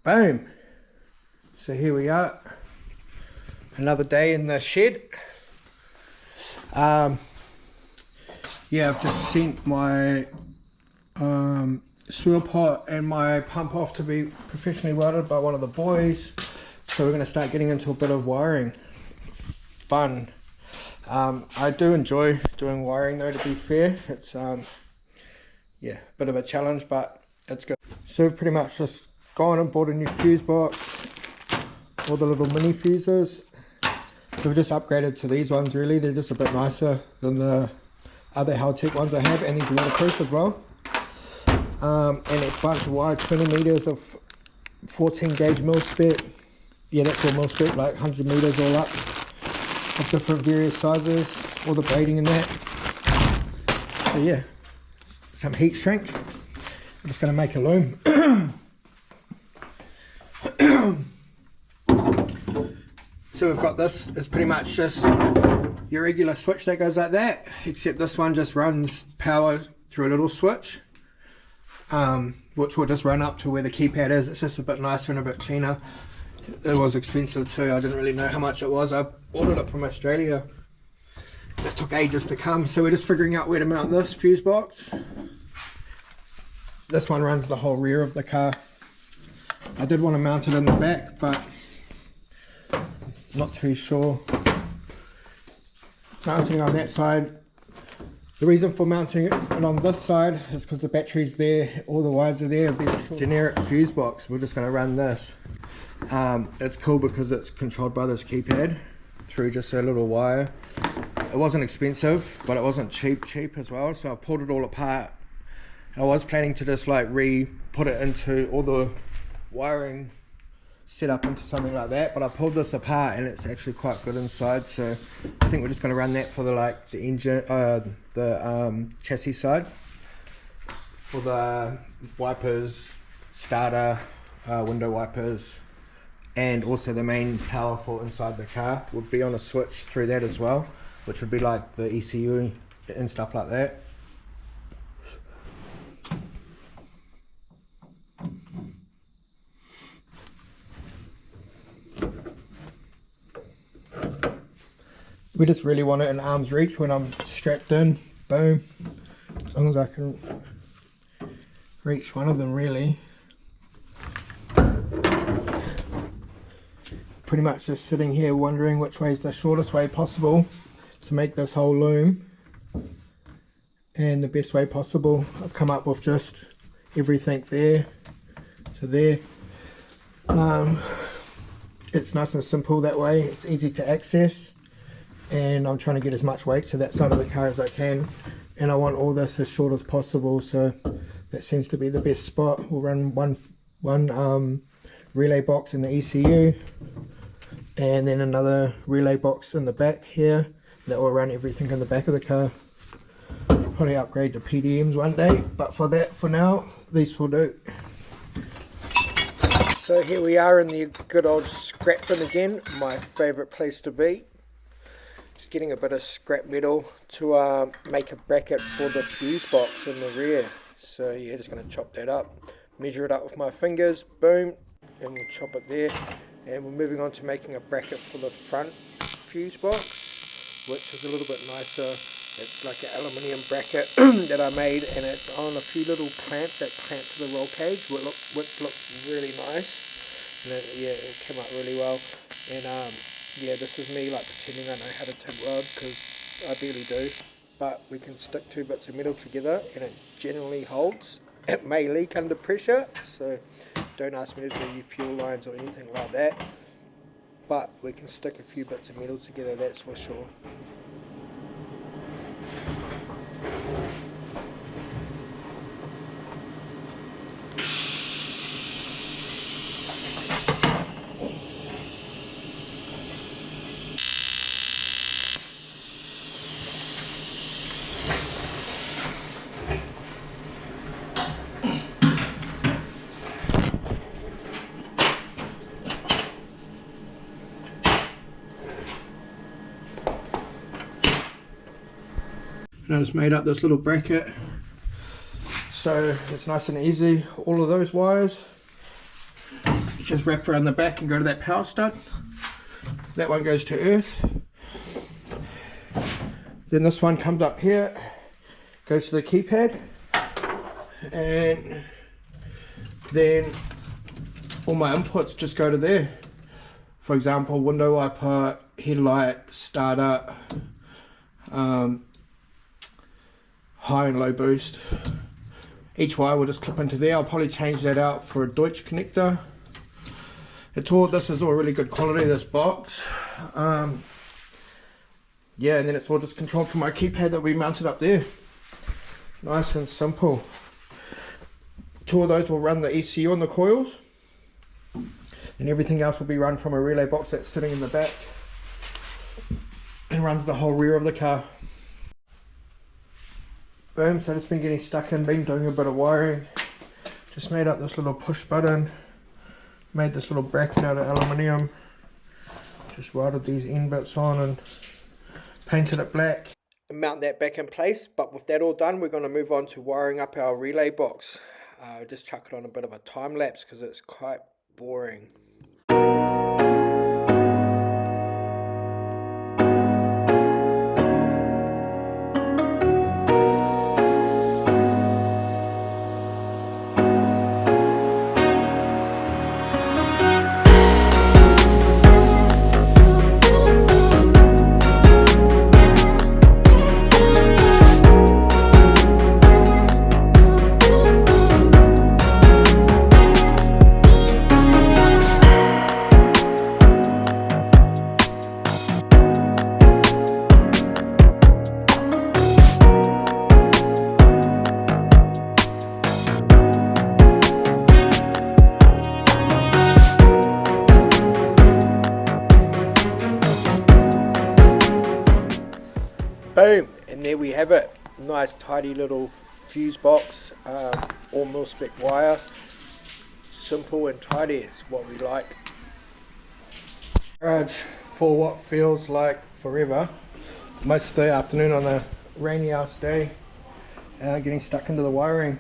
Boom. So here we are, another day in the shed. Yeah, I've just sent my sewer pot and my pump off to be professionally welded by one of the boys. So we're going to start getting into a bit of wiring. Fun. I do enjoy doing wiring though, to be fair. It's yeah, a bit of a challenge, but it's good. So we've pretty much just gone and bought a new fuse box, all the little mini fuses. So we've just upgraded to these ones really. They're just a bit nicer than the other Haltech ones I have, and these are waterproof as well. And it's bunch of wire, 20 meters of 14 gauge mil-spec. Yeah, that's all mil-spec, like 100 meters all up, of different various sizes, all the braiding in that. So yeah, some heat shrink. I'm just going to make a loom. So we've got this, it's pretty much just your regular switch that goes like that, except this one just runs power through a little switch, which will just run up to where the keypad is. It's just a bit nicer and a bit cleaner. It was expensive too, I didn't really know how much it was. I ordered it from Australia. It took ages to come, so we're just figuring out where to mount this fuse box. This one runs the whole rear of the car. I did want to mount it in the back, but not too sure. Mounting on that side. The reason for mounting it on this side is because the battery's there, all the wires are there. It'll be a generic fuse box. We're just going to run this. It's cool because it's controlled by this keypad through just a little wire. It wasn't expensive, but it wasn't cheap as well, so I pulled it all apart. I was planning to just like put it into all the wiring set up into something like that, but I pulled this apart and it's actually quite good inside, so I think we're just going to run that for the engine, the chassis side, for the wipers, starter, window wipers, and also the main power for inside the car would be on a switch through that as well, which would be like the ECU and stuff like that. We just really want it in arm's reach when I'm strapped in. Boom. As long as I can reach one of them really. Pretty much just sitting here wondering which way is the shortest way possible to make this whole loom. And the best way possible, I've come up with just everything there to there. It's nice and simple that way. It's easy to access. And I'm trying to get as much weight to that side of the car as I can, and I want all this as short as possible, so that seems to be the best spot. We'll run one relay box in the ECU, and then another relay box in the back here that will run everything in the back of the car. Probably upgrade to PDMs one day, but for now these will do. So here we are in the good old scrap bin again, my favourite place to be. Just getting a bit of scrap metal to make a bracket for the fuse box in the rear. So yeah, just going to chop that up, measure it up with my fingers, boom, and we'll chop it there. And we're moving on to making a bracket for the front fuse box, which is a little bit nicer. It's like an aluminium bracket that I made, and it's on a few little clamps that clamp to the roll cage, which looks really nice. And it came out really well. And yeah, this is me like pretending I know how to TIG weld, because I barely do, but we can stick two bits of metal together and it generally holds. It may leak under pressure, so don't ask me to do fuel lines or anything like that, but we can stick a few bits of metal together, that's for sure. And I just made up this little bracket, so it's nice and easy. All of those wires just wrap around the back and go to that power stud. That one goes to earth. Then this one comes up here, goes to the keypad, and then all my inputs just go to there. For example, window wiper, headlight, starter, high and low boost. Each wire will just clip into there. I'll probably change that out for a Deutsch connector. This is all really good quality, this box. Yeah, and then it's all just controlled from my keypad that we mounted up there. Nice and simple. 2 of those will run the ECU on the coils, and everything else will be run from a relay box that's sitting in the back and runs the whole rear of the car. Boom, so it's been getting stuck in, been doing a bit of wiring. Just made up this little push button, made this little bracket out of aluminium, just welded these end bits on and painted it black. Mount that back in place, but with that all done, we're going to move on to wiring up our relay box. Just chuck it on a bit of a time lapse because it's quite boring. Boom, and there we have it. Nice tidy little fuse box, all mil-spec wire. Simple and tidy is what we like. Garage for what feels like forever. Most of the afternoon on a rainy ass day, getting stuck into the wiring.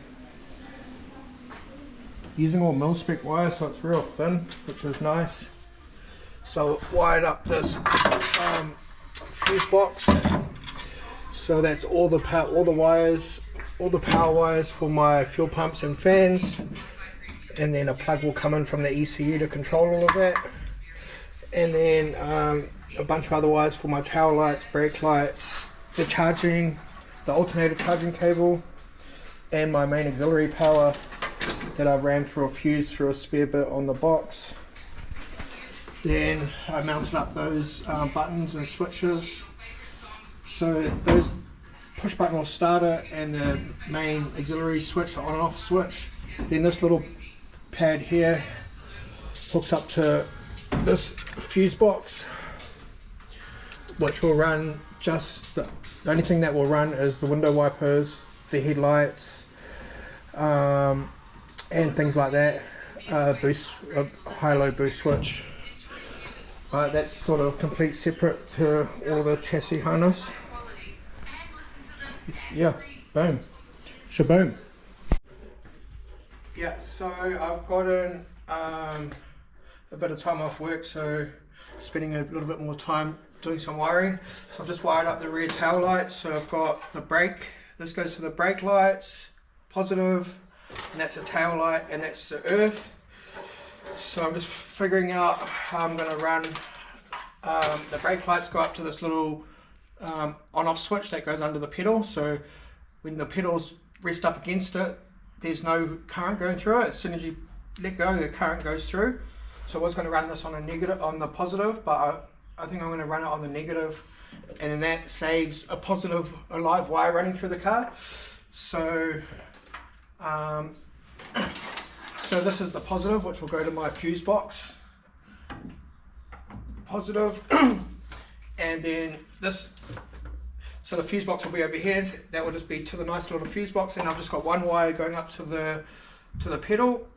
Using all mil-spec wire, so it's real thin, which is nice. So wired up this fuse box. So that's all the wires, all the power wires for my fuel pumps and fans, and then a plug will come in from the ECU to control all of that, and then a bunch of other wires for my tail lights, brake lights, the alternator charging cable, and my main auxiliary power that I've ran through a fuse through a spare bit on the box. Then I mounted up those buttons and switches. So those push button or starter and the main auxiliary switch, on and off switch. Then this little pad here hooks up to this fuse box, which will run the only thing that will run is the window wipers, the headlights, and things like that. High-low boost switch. That's sort of complete separate to all the chassis harness. Yeah, boom, shaboom. Yeah, so I've gotten a bit of time off work, so spending a little bit more time doing some wiring. So I've just wired up the rear tail lights. So I've got the brake, this goes to the brake lights, positive, and that's the tail light, and that's the earth. So I'm just figuring out how I'm going to run. The brake lights go up to this little on-off switch that goes under the pedal. So when the pedals rest up against it, there's no current going through it. As soon as you let go, the current goes through. So I was going to run this on the positive, but I think I'm going to run it on the negative, and then that saves a live wire running through the car. So so this is the positive, which will go to my fuse box. Positive, and then this. So the fuse box will be over here. That will just be to the nice little fuse box, and I've just got one wire going up to the pedal,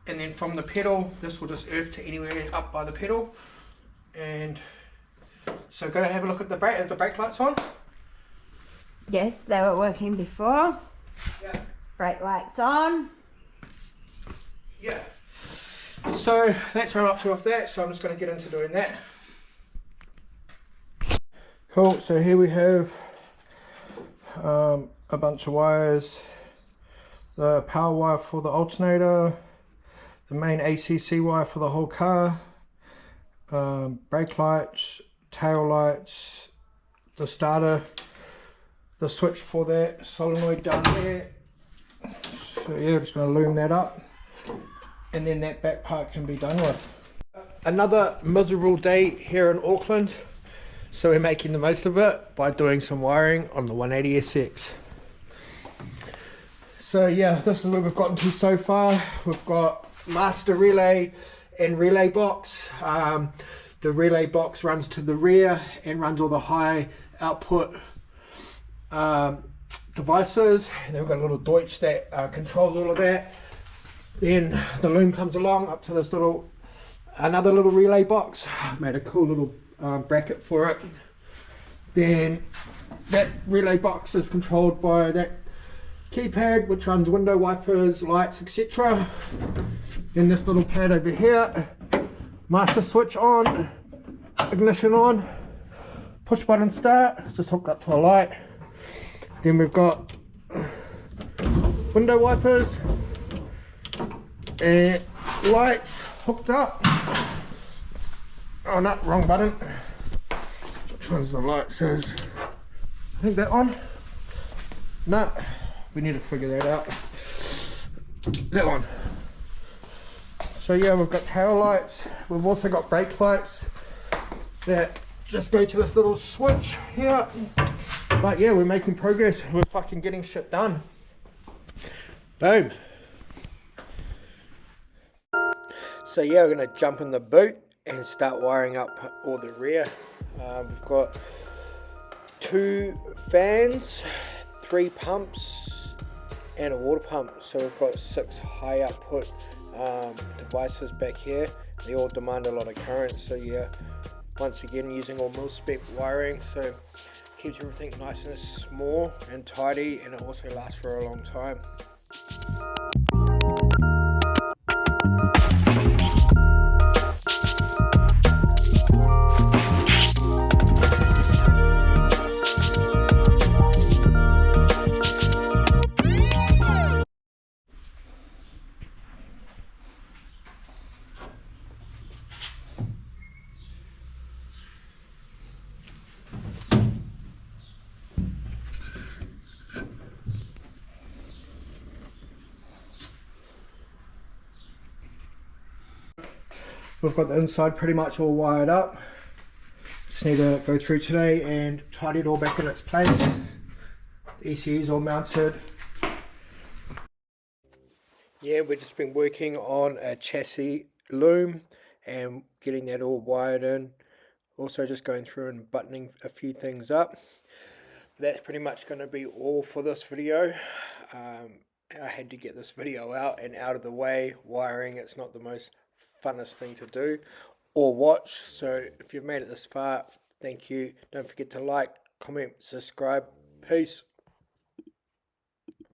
and then from the pedal, this will just earth to anywhere up by the pedal. And so go have a look at the brake. Are the brake lights on? Yes, they were working before. Yeah. Brake lights on. Yeah. so that's where I'm up to with that, so I'm just going to get into doing that. Cool, so here we have a bunch of wires. The power wire for the alternator, the main ACC wire for the whole car, brake lights, tail lights, the starter, the switch for that solenoid down there. So yeah, just going to loom that up, and then that back part can be done with. Another miserable day here in Auckland, so we're making the most of it by doing some wiring on the 180SX. So yeah, this is where we've gotten to so far. We've got master relay and relay box. The relay box runs to the rear and runs all the high output devices, and then we've got a little Deutsch that controls all of that. Then the loom comes along up to this little, another little relay box. Made a cool little bracket for it. Then that relay box is controlled by that keypad, which runs window wipers, lights, etc. Then this little pad over here, master switch on, ignition on, push button start. It's just hooked up to a light. Then we've got window wipers and lights hooked up. Oh no, wrong button. Which one's the light says? I think that one. No, we need to figure that out. That one. So yeah, we've got tail lights. We've also got brake lights that just go to this little switch here. But yeah, we're making progress. We're fucking getting shit done. Boom. So yeah, we're going to jump in the boot and start wiring up all the rear. We've got 2 fans, 3 pumps and a water pump. So we've got 6 high output devices back here. They all demand a lot of current. So yeah, once again using all mil-spec wiring. So keeps everything nice and small and tidy, and it also lasts for a long time. We've got the inside pretty much all wired up. Just need to go through today and tidy it all back in its place. The ECU is all mounted. Yeah, we've just been working on a chassis loom and getting that all wired in. Also just going through and buttoning a few things up. That's pretty much going to be all for this video. I had to get this video out and out of the way. Wiring, it's not the most funnest thing to do or watch, so if you've made it this far, thank you. Don't forget to like, comment, subscribe. Peace.